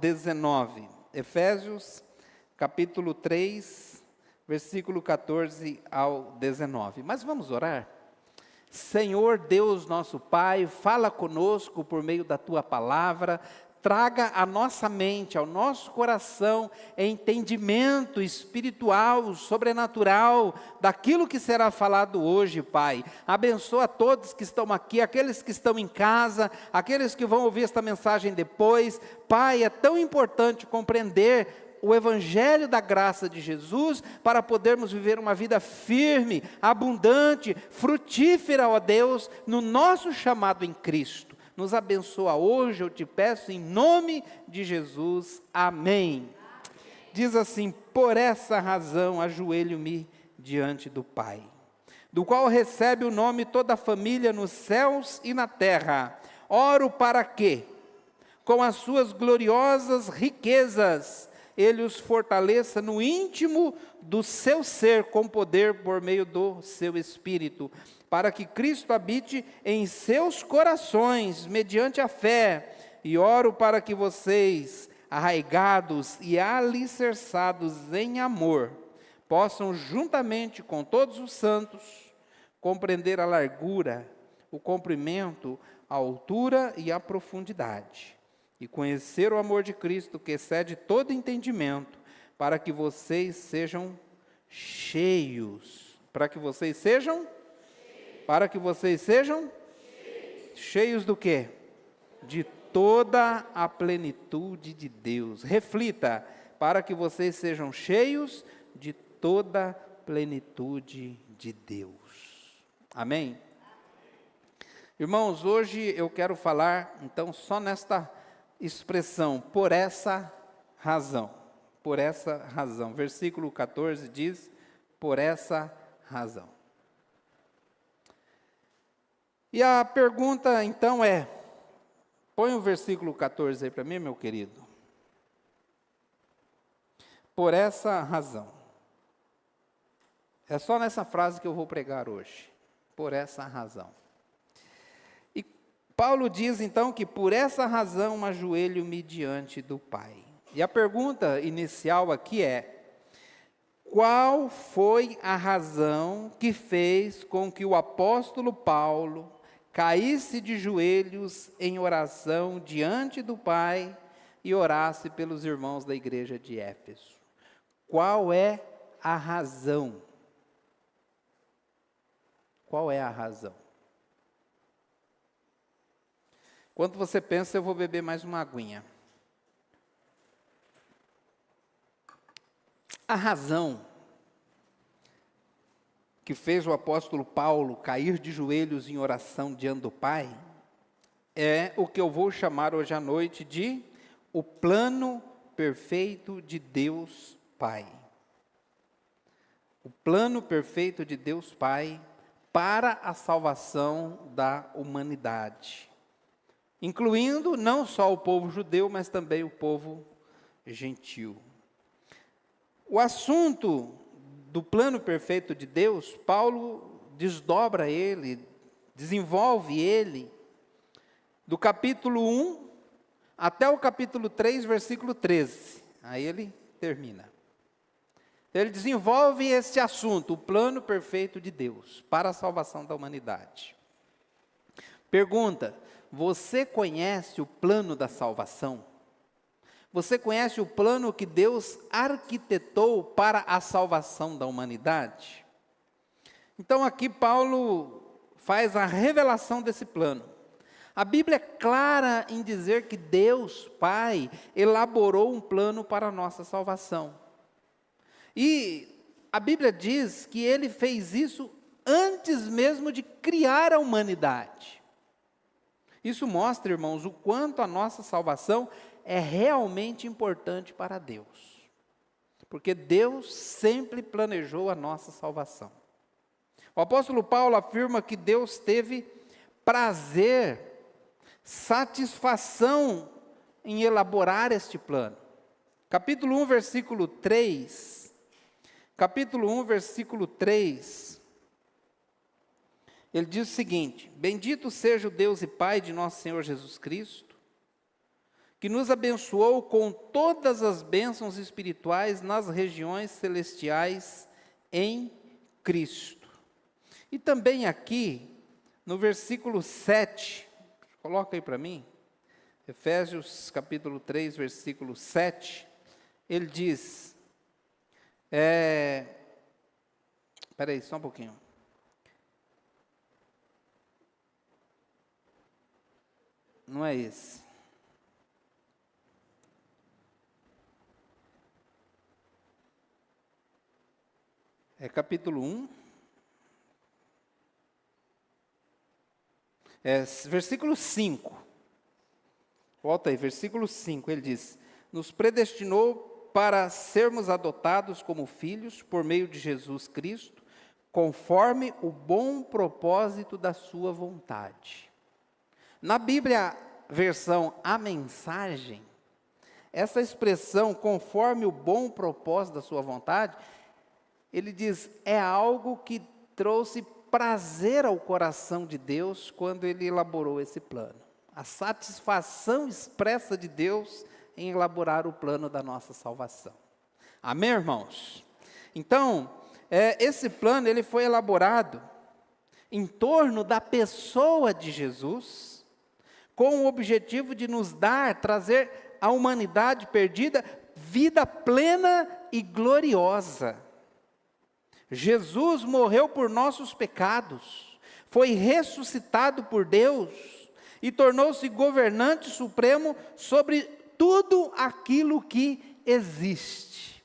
19. Efésios, capítulo 3, versículo 14 ao 19. Mas vamos orar? Senhor Deus nosso Pai, fala conosco por meio da Tua palavra, traga à nossa mente, ao nosso coração, entendimento espiritual, sobrenatural, daquilo que será falado hoje, Pai. Abençoa todos que estão aqui, aqueles que estão em casa, aqueles que vão ouvir esta mensagem depois. Pai, é tão importante compreender o Evangelho da graça de Jesus, para podermos viver uma vida firme, abundante, frutífera, ó Deus, no nosso chamado em Cristo. Nos abençoa hoje, eu te peço, em nome de Jesus. Amém. Diz assim: por essa razão ajoelho-me diante do Pai, do qual recebe o nome toda a família nos céus e na terra. Oro para que, com as suas gloriosas riquezas, Ele os fortaleça no íntimo do seu ser, com poder por meio do seu Espírito, para que Cristo habite em seus corações, mediante a fé. E oro para que vocês, arraigados e alicerçados em amor, possam, juntamente com todos os santos, compreender a largura, o comprimento, a altura e a profundidade, e conhecer o amor de Cristo, que excede todo entendimento, para que vocês sejam cheios. Para que vocês sejam? Para que vocês sejam? Cheios do quê? De toda a plenitude de Deus. Reflita: para que vocês sejam cheios de toda a plenitude de Deus. Amém? Irmãos, hoje eu quero falar, então, só nesta expressão, por essa razão. Por essa razão. Versículo 14 diz: por essa razão. E a pergunta então é, põe o versículo 14 aí para mim, meu querido. Por essa razão. É só nessa frase que eu vou pregar hoje. Por essa razão. Paulo diz então que por essa razão ajoelho-me diante do Pai. E a pergunta inicial aqui é: qual foi a razão que fez com que o apóstolo Paulo caísse de joelhos em oração diante do Pai e orasse pelos irmãos da igreja de Éfeso? Qual é a razão? Qual é a razão? Enquanto você pensa, eu vou beber mais uma aguinha. A razão que fez o apóstolo Paulo cair de joelhos em oração diante do Pai é o que eu vou chamar hoje à noite de o plano perfeito de Deus Pai. O plano perfeito de Deus Pai para a salvação da humanidade, incluindo não só o povo judeu, mas também o povo gentil. O assunto do plano perfeito de Deus, Paulo desdobra ele, desenvolve ele, do capítulo 1 até o capítulo 3, versículo 13. Aí ele termina. Ele desenvolve esse assunto, o plano perfeito de Deus para a salvação da humanidade. Pergunta: você conhece o plano da salvação? Você conhece o plano que Deus arquitetou para a salvação da humanidade? Então aqui Paulo faz a revelação desse plano. A Bíblia é clara em dizer que Deus, Pai, elaborou um plano para a nossa salvação. E a Bíblia diz que Ele fez isso antes mesmo de criar a humanidade. Isso mostra, irmãos, o quanto a nossa salvação é realmente importante para Deus. Porque Deus sempre planejou a nossa salvação. O apóstolo Paulo afirma que Deus teve prazer, satisfação em elaborar este plano. Capítulo 1, versículo 3. Capítulo 1, versículo 3. Ele diz o seguinte: bendito seja o Deus e Pai de nosso Senhor Jesus Cristo, que nos abençoou com todas as bênçãos espirituais nas regiões celestiais em Cristo. E também aqui, no versículo 7, coloca aí para mim, Efésios capítulo 3, versículo 7, ele diz, espera aí, só um pouquinho. Não é esse. É capítulo 1. Versículo 5. Volta aí, versículo 5. Ele diz: nos predestinou para sermos adotados como filhos por meio de Jesus Cristo, conforme o bom propósito da sua vontade. Na Bíblia, versão A Mensagem, essa expressão, conforme o bom propósito da sua vontade, ele diz, é algo que trouxe prazer ao coração de Deus quando ele elaborou esse plano. A satisfação expressa de Deus em elaborar o plano da nossa salvação. Amém, irmãos? Então, esse plano ele foi elaborado em torno da pessoa de Jesus, com o objetivo de nos trazer à humanidade perdida, vida plena e gloriosa. Jesus morreu por nossos pecados, foi ressuscitado por Deus e tornou-se governante supremo sobre tudo aquilo que existe.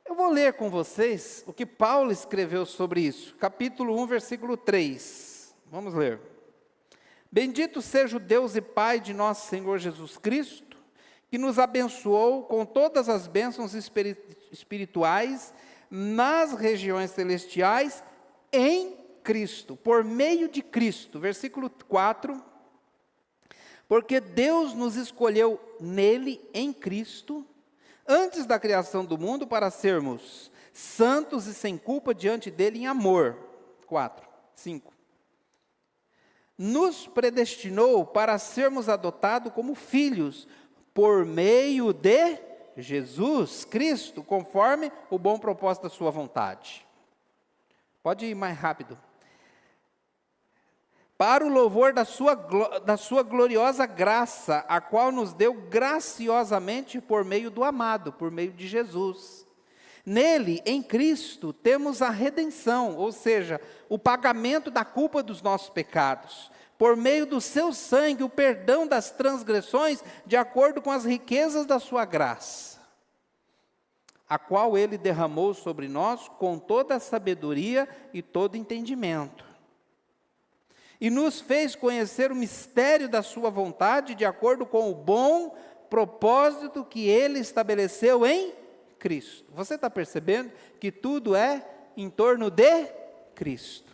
Eu vou ler com vocês o que Paulo escreveu sobre isso, capítulo 1, versículo 3. Vamos ler. Bendito seja o Deus e Pai de nosso Senhor Jesus Cristo, que nos abençoou com todas as bênçãos espirituais nas regiões celestiais em Cristo, por meio de Cristo. Versículo 4. Porque Deus nos escolheu nele, em Cristo, antes da criação do mundo, para sermos santos e sem culpa diante dele em amor. 5. Nos predestinou para sermos adotados como filhos, por meio de Jesus Cristo, conforme o bom propósito da sua vontade. Pode ir mais rápido. Para o louvor da sua gloriosa graça, a qual nos deu graciosamente por meio do amado, por meio de Jesus. Nele, em Cristo, temos a redenção, ou seja, o pagamento da culpa dos nossos pecados. Por meio do seu sangue, o perdão das transgressões, de acordo com as riquezas da sua graça, a qual ele derramou sobre nós com toda a sabedoria e todo entendimento. E nos fez conhecer o mistério da sua vontade, de acordo com o bom propósito que ele estabeleceu em Cristo. Você está percebendo que tudo é em torno de Cristo?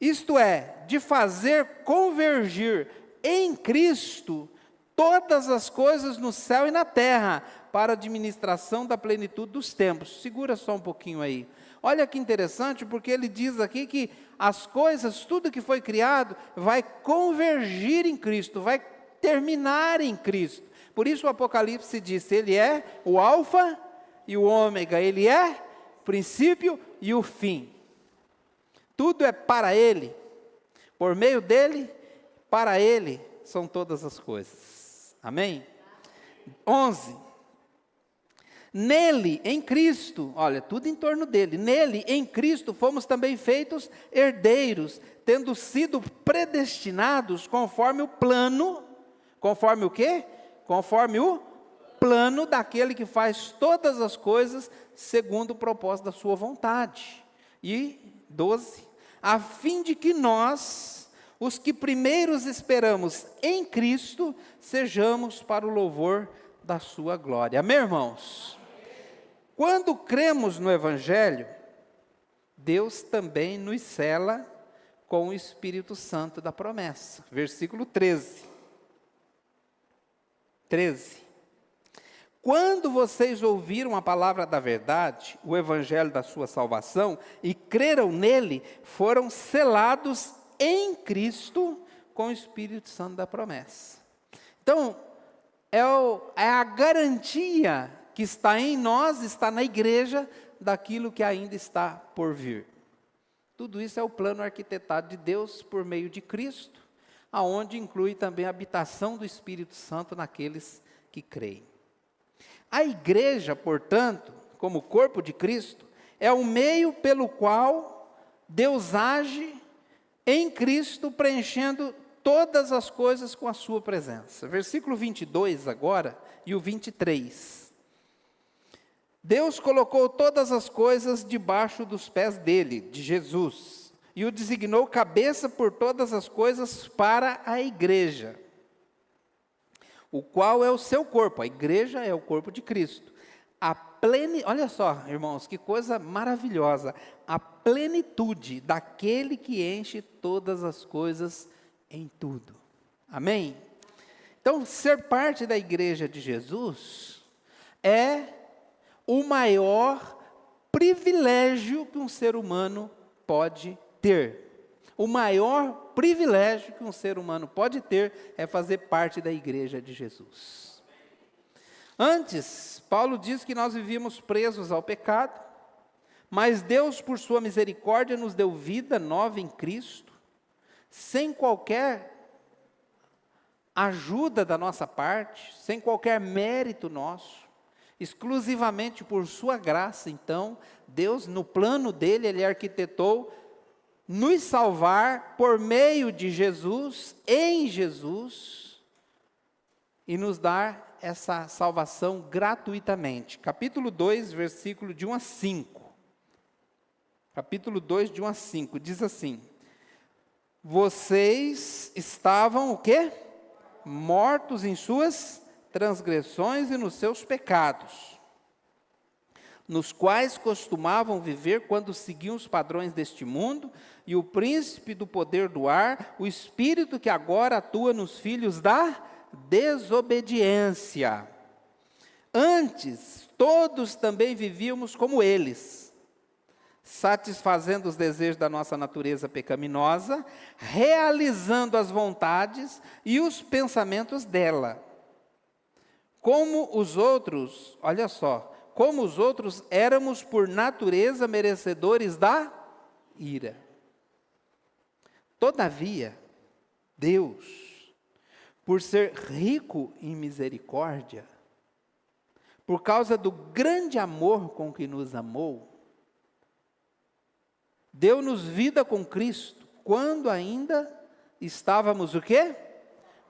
Isto é, de fazer convergir em Cristo todas as coisas no céu e na terra, para a administração da plenitude dos tempos. Segura só um pouquinho aí. Olha que interessante, porque ele diz aqui que as coisas, tudo que foi criado, vai convergir em Cristo, vai terminar em Cristo. Por isso o Apocalipse diz, ele é o alfa e o ômega, ele é o princípio e o fim. Tudo é para ele, por meio dele, para ele são todas as coisas. Amém? 11. Nele, em Cristo, olha, tudo em torno dele. Nele, em Cristo, fomos também feitos herdeiros, tendo sido predestinados conforme o plano, conforme o quê? Conforme o plano daquele que faz todas as coisas segundo o propósito da sua vontade. E 12, a fim de que nós, os que primeiros esperamos em Cristo, sejamos para o louvor da sua glória. Amém, irmãos? Quando cremos no Evangelho, Deus também nos sela com o Espírito Santo da promessa. Versículo 13. Quando vocês ouviram a palavra da verdade, o Evangelho da sua salvação, e creram nele, foram selados em Cristo com o Espírito Santo da promessa. Então, é a garantia que está em nós, está na igreja, daquilo que ainda está por vir. Tudo isso é o plano arquitetado de Deus por meio de Cristo, aonde inclui também a habitação do Espírito Santo naqueles que creem. A igreja, portanto, como corpo de Cristo, é o meio pelo qual Deus age em Cristo, preenchendo todas as coisas com a sua presença. Versículo 22 agora e o 23. Deus colocou todas as coisas debaixo dos pés dele, de Jesus, e o designou cabeça por todas as coisas para a igreja, o qual é o seu corpo. A igreja é o corpo de Cristo. Olha só, irmãos, que coisa maravilhosa. A plenitude daquele que enche todas as coisas em tudo. Amém? Então, ser parte da igreja de Jesus é o maior privilégio que um ser humano pode ter. O maior privilégio que um ser humano pode ter é fazer parte da igreja de Jesus. Antes, Paulo diz que nós vivíamos presos ao pecado, mas Deus, por sua misericórdia, nos deu vida nova em Cristo, sem qualquer ajuda da nossa parte, sem qualquer mérito nosso, exclusivamente por sua graça. Então, Deus, no plano dele, ele arquitetou nos salvar por meio de Jesus, em Jesus, e nos dar essa salvação gratuitamente. Capítulo 2, versículo de 1 a 5. Capítulo 2, de 1 a 5, diz assim: vocês estavam o quê? Mortos em suas transgressões e nos seus pecados, nos quais costumavam viver quando seguiam os padrões deste mundo, e o príncipe do poder do ar, o espírito que agora atua nos filhos da desobediência. Antes, todos também vivíamos como eles, satisfazendo os desejos da nossa natureza pecaminosa, realizando as vontades e os pensamentos dela. Como os outros, olha só, como os outros éramos por natureza merecedores da ira. Todavia, Deus, por ser rico em misericórdia, por causa do grande amor com que nos amou, deu-nos vida com Cristo, quando ainda estávamos o quê?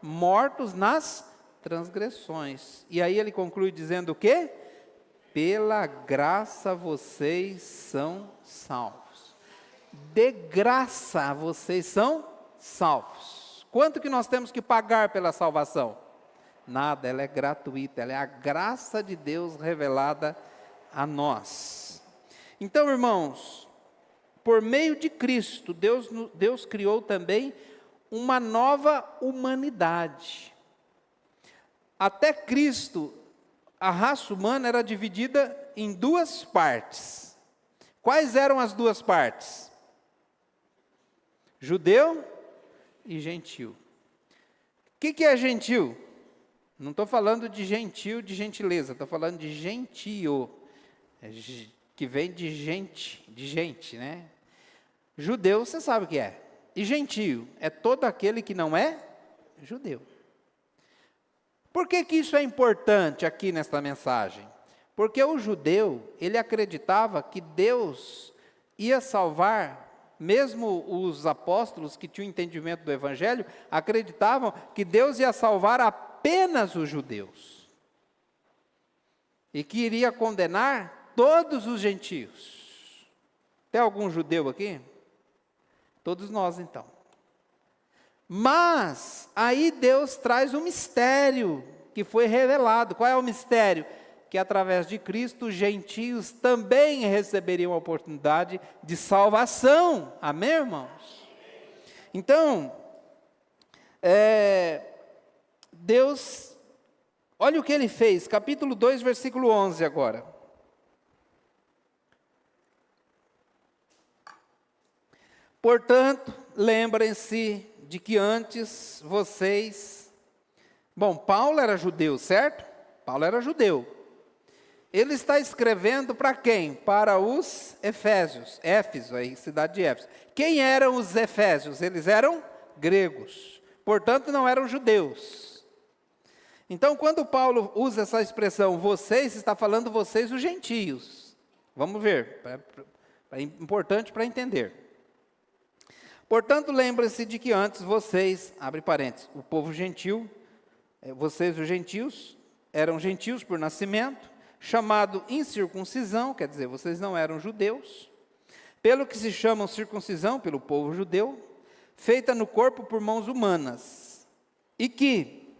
Mortos nas transgressões. E aí ele conclui dizendo o quê? Pela graça vocês são salvos. De graça vocês são salvos. Quanto que nós temos que pagar pela salvação? Nada, ela é gratuita, ela é a graça de Deus revelada a nós. Então, irmãos, por meio de Cristo, Deus criou também uma nova humanidade. Até Cristo, a raça humana era dividida em duas partes. Quais eram as duas partes? Judeu e gentil. O que é gentil? Não estou falando de gentil, de gentileza, estou falando de gentio, que vem de gente, né? Judeu, você sabe o que é. E gentio é todo aquele que não é judeu. Por que isso é importante aqui nesta mensagem? Porque o judeu, ele acreditava que Deus ia salvar. Mesmo os apóstolos que tinham entendimento do evangelho, acreditavam que Deus ia salvar apenas os judeus. E que iria condenar todos os gentios. Tem algum judeu aqui? Todos nós, então. Mas, aí Deus traz um mistério que foi revelado. Qual é o mistério? Que através de Cristo, os gentios também receberiam a oportunidade de salvação. Amém, irmãos? Então, Deus, olha o que ele fez, capítulo 2, versículo 11 agora. Portanto, lembrem-se de que antes vocês... Bom, Paulo era judeu, certo? Paulo era judeu. Ele está escrevendo para quem? Para os Efésios. Éfeso, aí, cidade de Éfeso. Quem eram os Efésios? Eles eram gregos. Portanto, não eram judeus. Então, quando Paulo usa essa expressão, vocês, está falando vocês, os gentios. Vamos ver. É importante para entender. Portanto, lembre-se de que antes vocês, abre parênteses, o povo gentil, vocês, os gentios, eram gentios por nascimento, chamado incircuncisão, quer dizer, vocês não eram judeus, pelo que se chamam circuncisão, pelo povo judeu, feita no corpo por mãos humanas, e que,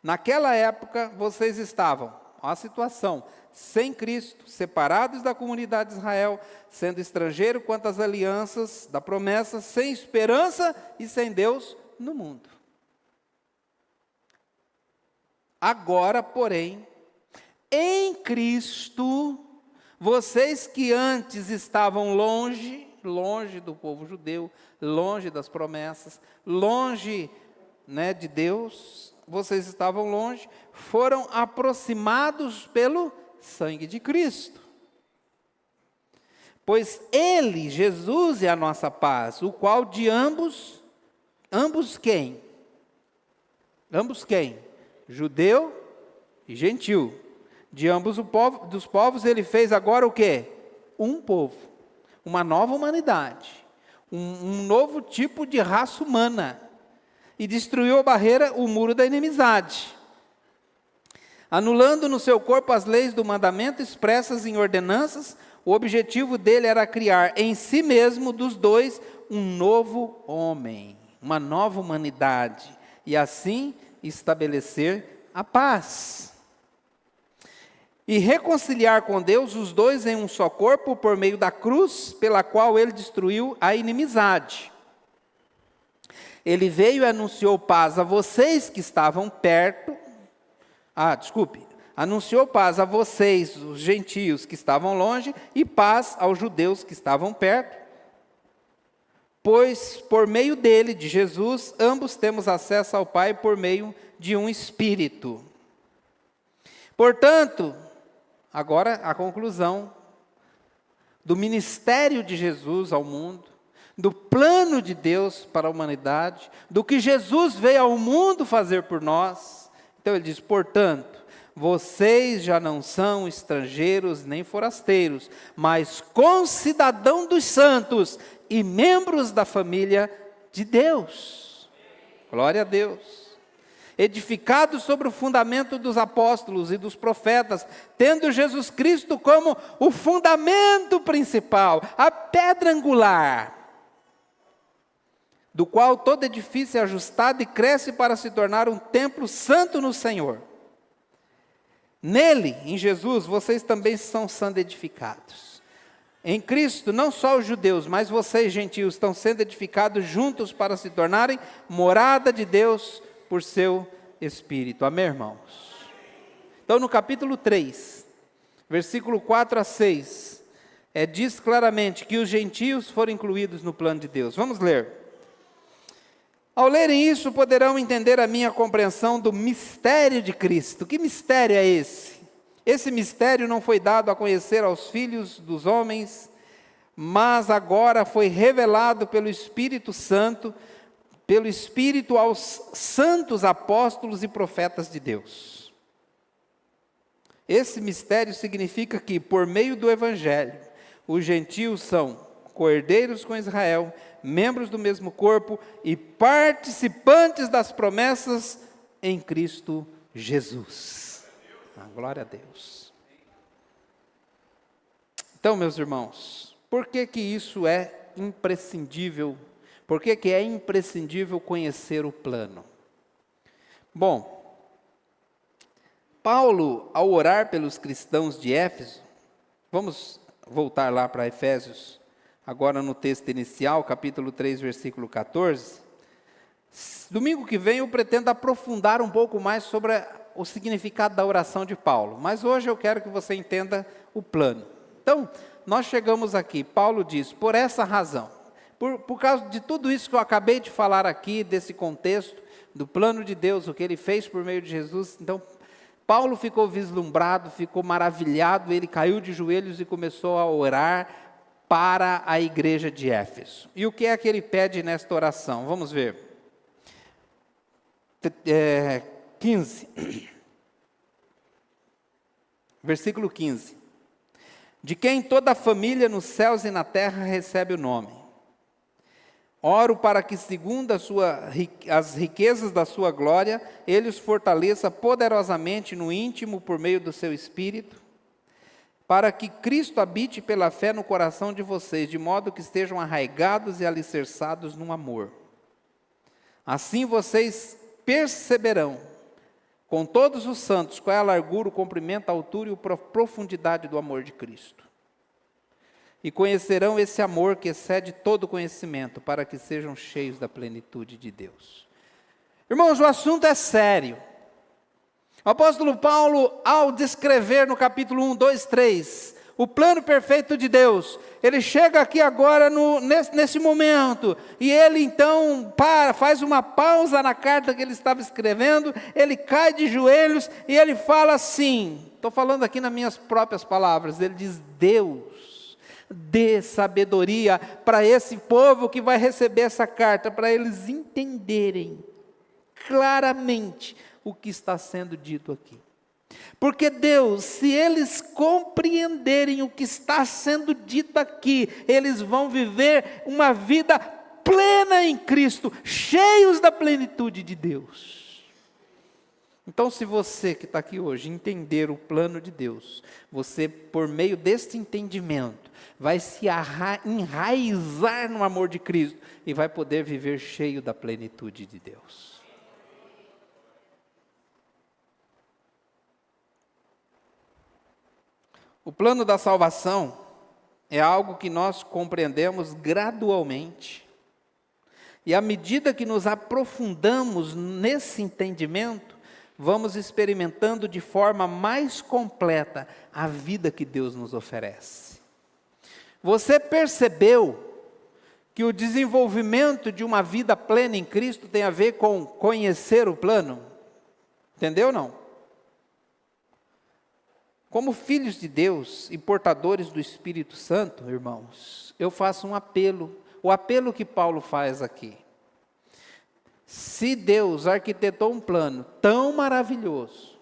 naquela época, vocês estavam, olha a situação, sem Cristo, separados da comunidade de Israel, sendo estrangeiro quanto às alianças da promessa, sem esperança e sem Deus no mundo. Agora, porém, em Cristo, vocês que antes estavam longe do povo judeu, longe das promessas, longe, de Deus, vocês estavam longe, foram aproximados pelo sangue de Cristo. Pois Ele, Jesus, é a nossa paz, o qual de ambos quem? Ambos quem? Judeu e gentil. De ambos dos povos, ele fez agora o quê? Um povo, uma nova humanidade, um novo tipo de raça humana, e destruiu a barreira, o muro da inimizade, anulando no seu corpo as leis do mandamento expressas em ordenanças. O objetivo dele era criar em si mesmo, dos dois, um novo homem, uma nova humanidade, e assim estabelecer a paz. E reconciliar com Deus os dois em um só corpo por meio da cruz, pela qual ele destruiu a inimizade. Ele veio e anunciou paz a vocês que estavam perto. Anunciou paz a vocês, os gentios que estavam longe, e paz aos judeus que estavam perto. Pois por meio dele, de Jesus, ambos temos acesso ao Pai por meio de um Espírito. Portanto, agora a conclusão do ministério de Jesus ao mundo, do plano de Deus para a humanidade, do que Jesus veio ao mundo fazer por nós. Então ele diz, portanto, vocês já não são estrangeiros nem forasteiros, mas concidadãos dos santos e membros da família de Deus. Glória a Deus. Edificados sobre o fundamento dos apóstolos e dos profetas, tendo Jesus Cristo como o fundamento principal, a pedra angular, do qual todo edifício é ajustado e cresce para se tornar um templo santo no Senhor. Nele, em Jesus, vocês também são sendo edificados. Em Cristo, não só os judeus, mas vocês, gentios, estão sendo edificados juntos para se tornarem morada de Deus por seu Espírito. Amém, irmãos? Então, no capítulo 3, versículo 4 a 6, diz claramente que os gentios foram incluídos no plano de Deus. Vamos ler. Ao lerem isso, poderão entender a minha compreensão do mistério de Cristo. Que mistério é esse? Esse mistério não foi dado a conhecer aos filhos dos homens, mas agora foi revelado pelo Espírito Santo, pelo Espírito aos santos apóstolos e profetas de Deus. Esse mistério significa que, por meio do Evangelho, os gentios são coerdeiros com Israel, membros do mesmo corpo e participantes das promessas em Cristo Jesus. Glória a Deus. Então, meus irmãos, por que isso é imprescindível? Por que é imprescindível conhecer o plano? Bom, Paulo, ao orar pelos cristãos de Éfeso, vamos voltar lá para Efésios, agora no texto inicial, capítulo 3, versículo 14. Domingo que vem eu pretendo aprofundar um pouco mais sobre o significado da oração de Paulo, mas hoje eu quero que você entenda o plano. Então, nós chegamos aqui, Paulo diz, por essa razão, Por causa de tudo isso que eu acabei de falar aqui, desse contexto, do plano de Deus, o que Ele fez por meio de Jesus, então, Paulo ficou vislumbrado, ficou maravilhado, ele caiu de joelhos e começou a orar para a igreja de Éfeso. E o que é que ele pede nesta oração? Vamos ver. 15. Versículo 15. De quem toda a família nos céus e na terra recebe o nome. Oro para que, segundo as riquezas da sua glória, Ele os fortaleça poderosamente no íntimo por meio do seu Espírito, para que Cristo habite pela fé no coração de vocês, de modo que estejam arraigados e alicerçados no amor. Assim vocês perceberão, com todos os santos, qual é a largura, o comprimento, a altura e a profundidade do amor de Cristo. E conhecerão esse amor que excede todo conhecimento, para que sejam cheios da plenitude de Deus. Irmãos, o assunto é sério. O apóstolo Paulo, ao descrever no capítulo 1, 2, 3, o plano perfeito de Deus, ele chega aqui agora nesse momento, e ele então faz uma pausa na carta que ele estava escrevendo, ele cai de joelhos e ele fala assim, estou falando aqui nas minhas próprias palavras, ele diz: Deus, dê sabedoria para esse povo que vai receber essa carta, para eles entenderem claramente o que está sendo dito aqui. Porque Deus, se eles compreenderem o que está sendo dito aqui, eles vão viver uma vida plena em Cristo, cheios da plenitude de Deus. Então, se você que está aqui hoje entender o plano de Deus, você, por meio deste entendimento, vai se enraizar no amor de Cristo e vai poder viver cheio da plenitude de Deus. O plano da salvação é algo que nós compreendemos gradualmente. E à medida que nos aprofundamos nesse entendimento, vamos experimentando de forma mais completa a vida que Deus nos oferece. Você percebeu que o desenvolvimento de uma vida plena em Cristo tem a ver com conhecer o plano? Entendeu ou não? Como filhos de Deus e portadores do Espírito Santo, irmãos, eu faço um apelo, o apelo que Paulo faz aqui. Se Deus arquitetou um plano tão maravilhoso,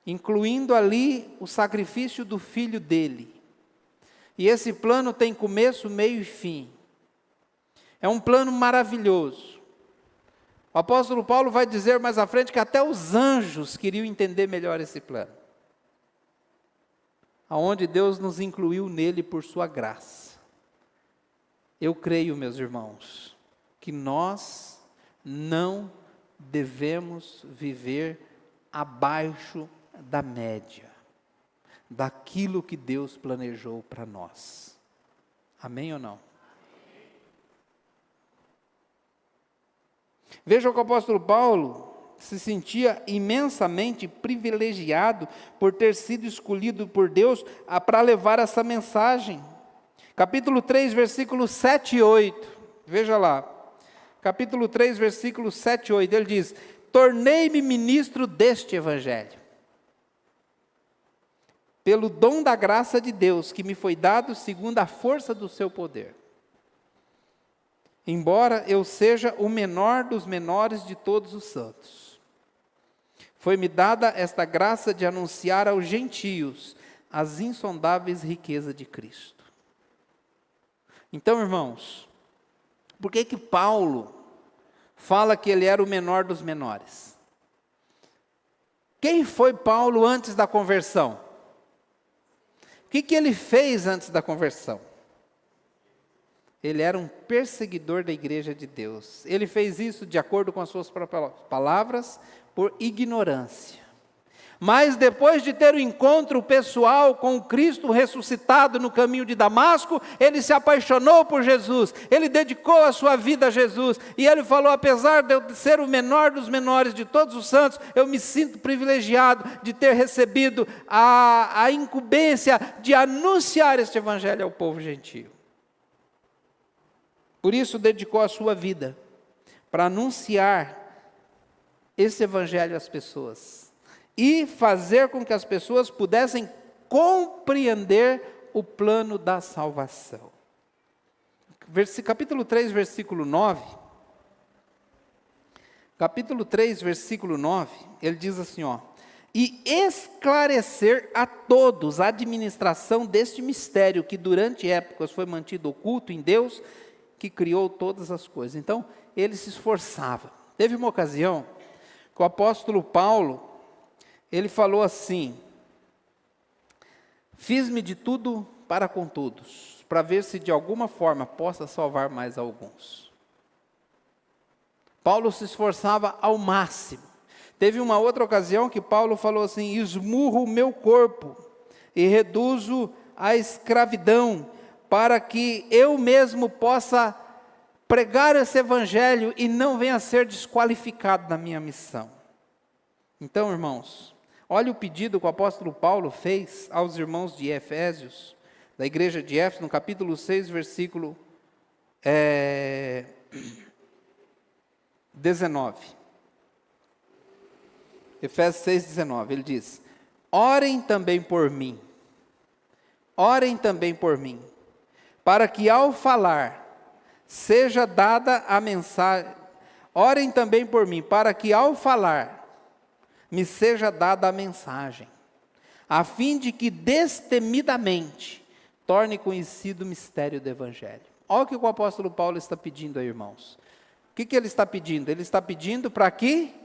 incluindo ali o sacrifício do Filho dele, e esse plano tem começo, meio e fim, é um plano maravilhoso. O apóstolo Paulo vai dizer mais à frente que até os anjos queriam entender melhor esse plano, aonde Deus nos incluiu nele por sua graça. Eu creio, meus irmãos, que nós não devemos viver abaixo da média, daquilo que Deus planejou para nós. Amém ou não? Veja que o apóstolo Paulo se sentia imensamente privilegiado por ter sido escolhido por Deus para levar essa mensagem. Capítulo 3, versículos 7 e 8. Veja lá. Capítulo 3, versículos 7 e 8. Ele diz: tornei-me ministro deste evangelho, pelo dom da graça de Deus, que me foi dado segundo a força do seu poder. Embora eu seja o menor dos menores de todos os santos, foi-me dada esta graça de anunciar aos gentios as insondáveis riquezas de Cristo. Então, irmãos, por que Paulo fala que ele era o menor dos menores? Quem foi Paulo antes da conversão? O que ele fez antes da conversão? Ele era um perseguidor da igreja de Deus. Ele fez isso, de acordo com as suas próprias palavras, por ignorância. Mas depois de ter o encontro pessoal com o Cristo ressuscitado no caminho de Damasco, ele se apaixonou por Jesus, ele dedicou a sua vida a Jesus, e ele falou: apesar de eu ser o menor dos menores de todos os santos, eu me sinto privilegiado de ter recebido a incumbência de anunciar este evangelho ao povo gentio. Por isso dedicou a sua vida para anunciar esse evangelho às pessoas e fazer com que as pessoas pudessem compreender o plano da salvação. Capítulo 3, versículo 9. Capítulo 3, versículo 9, ele diz assim, ó: e esclarecer a todos a administração deste mistério, que durante épocas foi mantido oculto em Deus, que criou todas as coisas. Então, ele se esforçava. Teve uma ocasião que o apóstolo Paulo, ele falou assim: fiz-me de tudo para com todos, para ver se de alguma forma possa salvar mais alguns. Paulo se esforçava ao máximo. Teve uma outra ocasião que Paulo falou assim: esmurro o meu corpo e reduzo a escravidão, para que eu mesmo possa pregar esse evangelho e não venha a ser desqualificado na minha missão. Então, irmãos, olha o pedido que o apóstolo Paulo fez aos irmãos de Efésios, da igreja de Éfeso, no capítulo 6, versículo 19. Efésios 6, 19, ele diz: orem também por mim, para que ao falar seja dada a mensagem, orem também por mim, para que ao falar me seja dada a mensagem, a fim de que destemidamente torne conhecido o mistério do evangelho. Olha o que o apóstolo Paulo está pedindo aí, irmãos. O que ele está pedindo? Ele está pedindo para que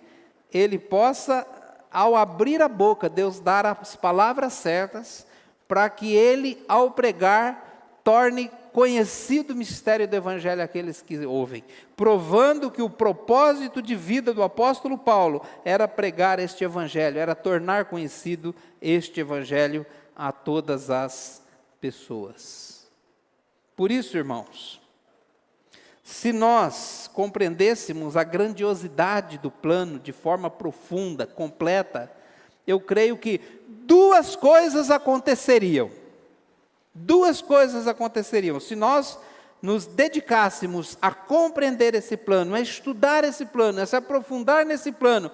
ele possa, ao abrir a boca, Deus dar as palavras certas, para que ele, ao pregar, torne conhecido o mistério do evangelho àqueles que ouvem, provando que o propósito de vida do apóstolo Paulo era pregar este evangelho, era tornar conhecido este evangelho a todas as pessoas. Por isso, irmãos, se nós compreendêssemos a grandiosidade do plano de forma profunda, completa, eu creio que duas coisas aconteceriam. Se nós nos dedicássemos a compreender esse plano, a estudar esse plano, a se aprofundar nesse plano,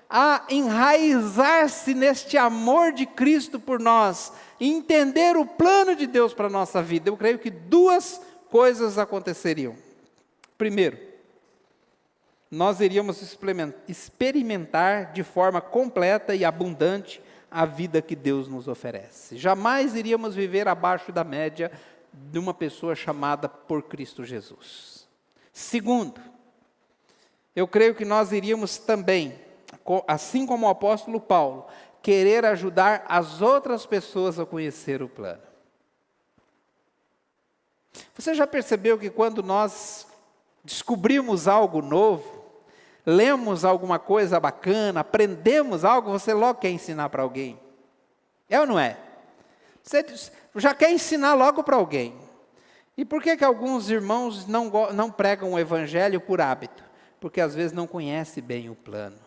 a enraizar-se neste amor de Cristo por nós, e entender o plano de Deus para a nossa vida, eu creio que duas coisas aconteceriam. Primeiro, nós iríamos experimentar de forma completa e abundante a vida que Deus nos oferece. Jamais iríamos viver abaixo da média de uma pessoa chamada por Cristo Jesus. Segundo, eu creio que nós iríamos também, assim como o apóstolo Paulo, querer ajudar as outras pessoas a conhecer o plano. Você já percebeu que quando nós descobrimos algo novo, lemos alguma coisa bacana, aprendemos algo, você logo quer ensinar para alguém? É ou não é? Você já quer ensinar logo para alguém. E por que alguns irmãos não pregam o evangelho por hábito? Porque às vezes não conhece bem o plano.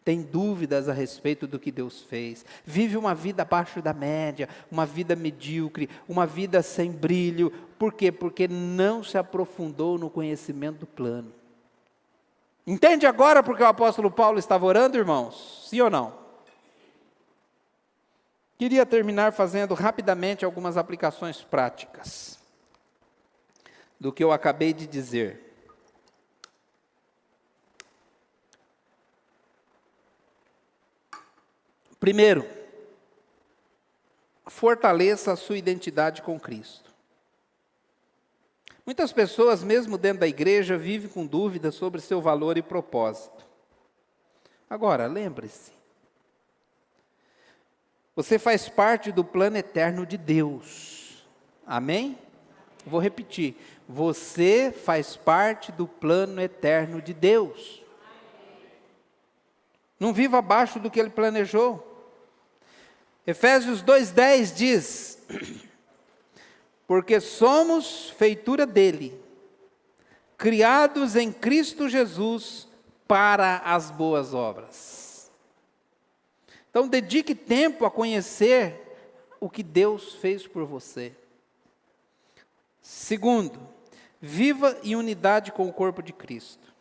Tem dúvidas a respeito do que Deus fez. Vive uma vida abaixo da média, uma vida medíocre, uma vida sem brilho. Por quê? Porque não se aprofundou no conhecimento do plano. Entende agora porque o apóstolo Paulo estava orando, irmãos? Sim ou não? Queria terminar fazendo rapidamente algumas aplicações práticas do que eu acabei de dizer. Primeiro, fortaleça a sua identidade com Cristo. Muitas pessoas, mesmo dentro da igreja, vivem com dúvidas sobre seu valor e propósito. Agora, lembre-se, você faz parte do plano eterno de Deus. Amém? Vou repetir. Você faz parte do plano eterno de Deus. Não viva abaixo do que Ele planejou. Efésios 2:10 diz: porque somos feitura dele, criados em Cristo Jesus para as boas obras. Então dedique tempo a conhecer o que Deus fez por você. Segundo, viva em unidade com o corpo de Cristo.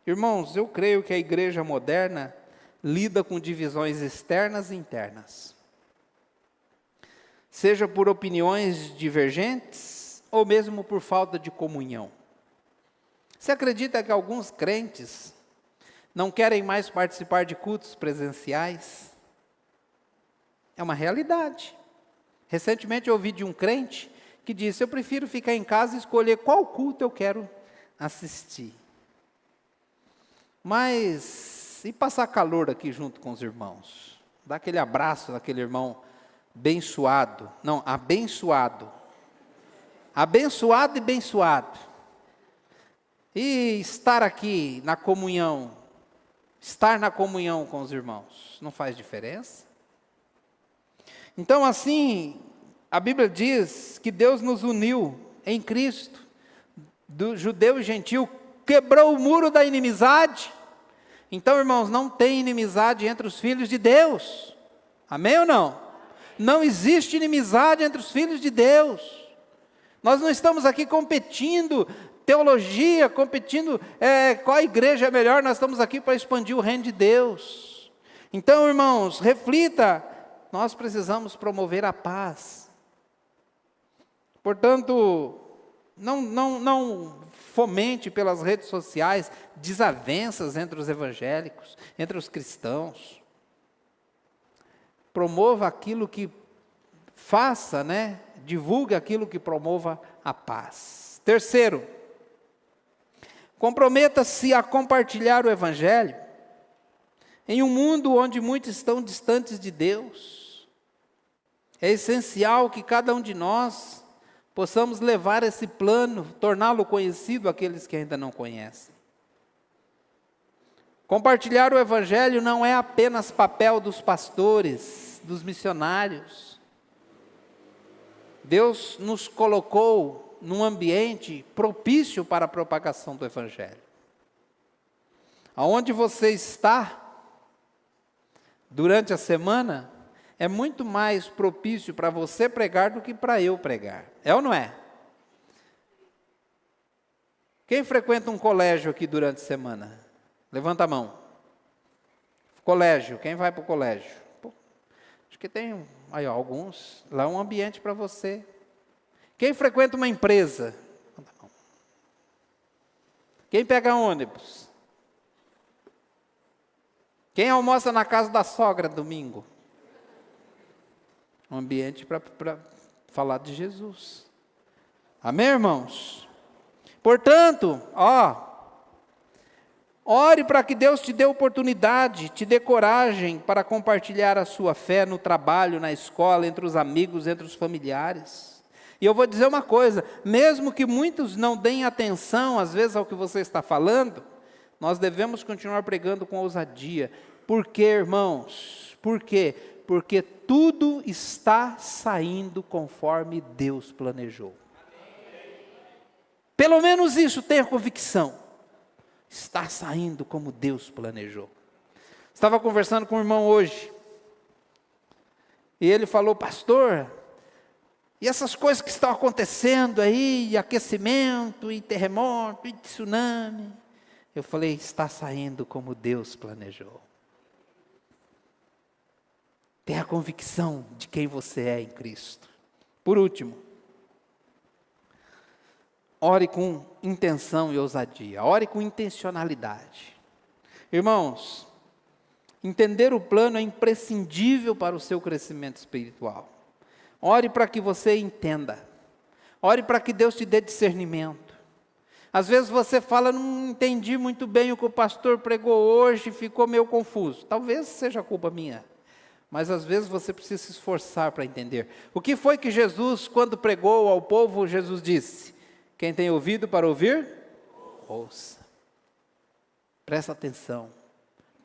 Irmãos, eu creio que a igreja moderna lida com divisões externas e internas. Seja por opiniões divergentes, ou mesmo por falta de comunhão. Você acredita que alguns crentes não querem mais participar de cultos presenciais? É uma realidade. Recentemente eu ouvi de um crente que disse: eu prefiro ficar em casa e escolher qual culto eu quero assistir. Mas, e passar calor aqui junto com os irmãos? Dar aquele abraço naquele irmão abençoado. Não, abençoado. Abençoado e abençoado. E estar aqui na comunhão, estar na comunhão com os irmãos, não faz diferença? Então, assim, a Bíblia diz que Deus nos uniu em Cristo, do judeu e gentil, quebrou o muro da inimizade. Então, irmãos, não tem inimizade entre os filhos de Deus. Amém ou não? Não existe inimizade entre os filhos de Deus. Nós não estamos aqui competindo teologia, competindo qual igreja é melhor. Nós estamos aqui para expandir o reino de Deus. Então, irmãos, reflita. Nós precisamos promover a paz. Portanto, não fomente pelas redes sociais desavenças entre os evangélicos, entre os cristãos. Promova aquilo que faça, divulgue aquilo que promova a paz. Terceiro, comprometa-se a compartilhar o evangelho em um mundo onde muitos estão distantes de Deus. É essencial que cada um de nós possamos levar esse plano, torná-lo conhecido àqueles que ainda não conhecem. Compartilhar o evangelho não é apenas papel dos pastores, dos missionários. Deus nos colocou num ambiente propício para a propagação do evangelho. Aonde você está durante a semana é muito mais propício para você pregar do que para eu pregar. É ou não é? Quem frequenta um colégio aqui durante a semana? Levanta a mão. Colégio, quem vai para o colégio? Pô, acho que tem aí, alguns. Lá é um ambiente para você. Quem frequenta uma empresa? Levanta a mão. Quem pega ônibus? Quem almoça na casa da sogra domingo? Um ambiente para falar de Jesus. Amém, irmãos? Portanto, ore para que Deus te dê oportunidade, te dê coragem para compartilhar a sua fé no trabalho, na escola, entre os amigos, entre os familiares. E eu vou dizer uma coisa, mesmo que muitos não deem atenção, às vezes, ao que você está falando, nós devemos continuar pregando com ousadia. Por quê, irmãos? Por quê? Porque tudo está saindo conforme Deus planejou. Pelo menos isso, tenha convicção. Está saindo como Deus planejou. Estava conversando com um irmão hoje. E ele falou: pastor, e essas coisas que estão acontecendo aí, e aquecimento, e terremoto, e tsunami. Eu falei: está saindo como Deus planejou. Tenha a convicção de quem você é em Cristo. Por último, ore com intenção e ousadia. Ore com intencionalidade. Irmãos, entender o plano é imprescindível para o seu crescimento espiritual. Ore para que você entenda. Ore para que Deus te dê discernimento. Às vezes você fala: não entendi muito bem o que o pastor pregou hoje, ficou meio confuso. Talvez seja culpa minha. Mas às vezes você precisa se esforçar para entender. O que foi que Jesus, quando pregou ao povo, Jesus disse: quem tem ouvido para ouvir, ouça. Presta atenção.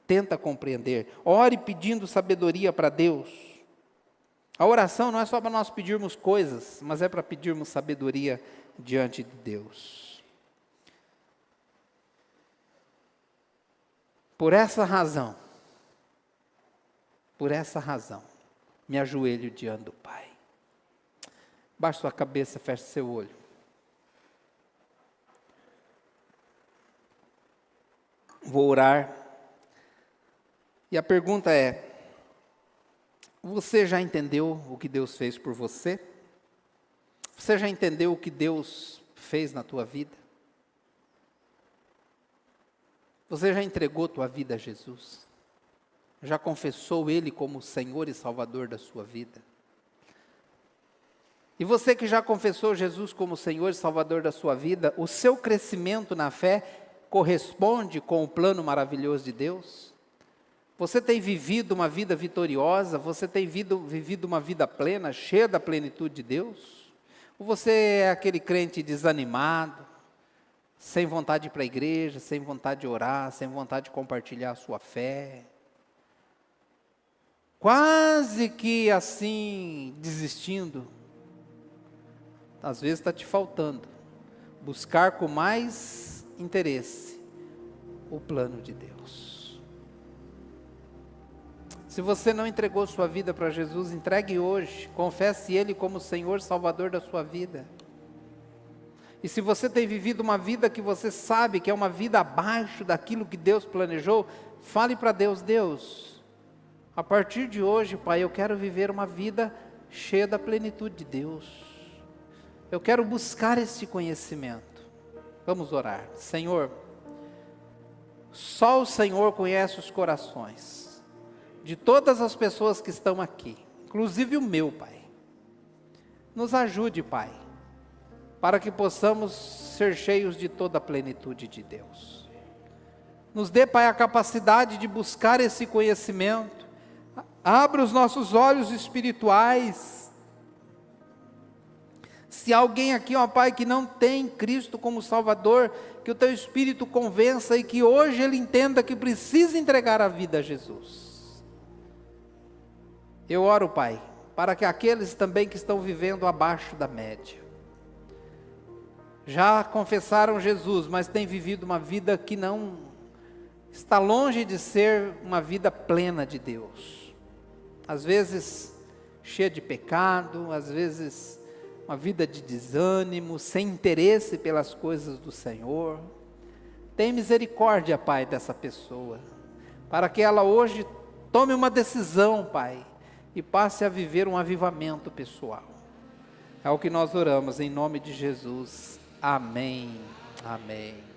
Tenta compreender. Ore pedindo sabedoria para Deus. A oração não é só para nós pedirmos coisas, mas é para pedirmos sabedoria diante de Deus. Por essa razão, me ajoelho diante do Pai. Baixe sua cabeça, feche seu olho. Vou orar. E a pergunta é: você já entendeu o que Deus fez por você? Você já entendeu o que Deus fez na tua vida? Você já entregou tua vida a Jesus? Já confessou Ele como Senhor e Salvador da sua vida? E você que já confessou Jesus como Senhor e Salvador da sua vida, o seu crescimento na fé corresponde com o plano maravilhoso de Deus? Você tem vivido uma vida vitoriosa? Você tem vivido uma vida plena, cheia da plenitude de Deus? Ou você é aquele crente desanimado, sem vontade de ir para a igreja, sem vontade de orar, sem vontade de compartilhar a sua fé? Quase que assim, desistindo. Às vezes está te faltando buscar com mais interesse o plano de Deus. Se você não entregou sua vida para Jesus, entregue hoje, confesse Ele como Senhor e Salvador da sua vida. E se você tem vivido uma vida que você sabe que é uma vida abaixo daquilo que Deus planejou, fale para Deus: Deus, a partir de hoje, Pai, eu quero viver uma vida cheia da plenitude de Deus. Eu quero buscar esse conhecimento. Vamos orar. Senhor, só o Senhor conhece os corações de todas as pessoas que estão aqui, inclusive o meu, Pai. Nos ajude, Pai, para que possamos ser cheios de toda a plenitude de Deus. Nos dê, Pai, a capacidade de buscar esse conhecimento. Abra os nossos olhos espirituais. Se alguém aqui, ó Pai, que não tem Cristo como Salvador, que o Teu Espírito convença e que hoje ele entenda que precisa entregar a vida a Jesus. Eu oro, Pai, para que aqueles também que estão vivendo abaixo da média, já confessaram Jesus, mas têm vivido uma vida que não está longe de ser uma vida plena de Deus. Às vezes cheia de pecado, às vezes uma vida de desânimo, sem interesse pelas coisas do Senhor. Tem misericórdia, Pai, dessa pessoa, para que ela hoje tome uma decisão, Pai, e passe a viver um avivamento pessoal. É o que nós oramos em nome de Jesus. Amém. Amém.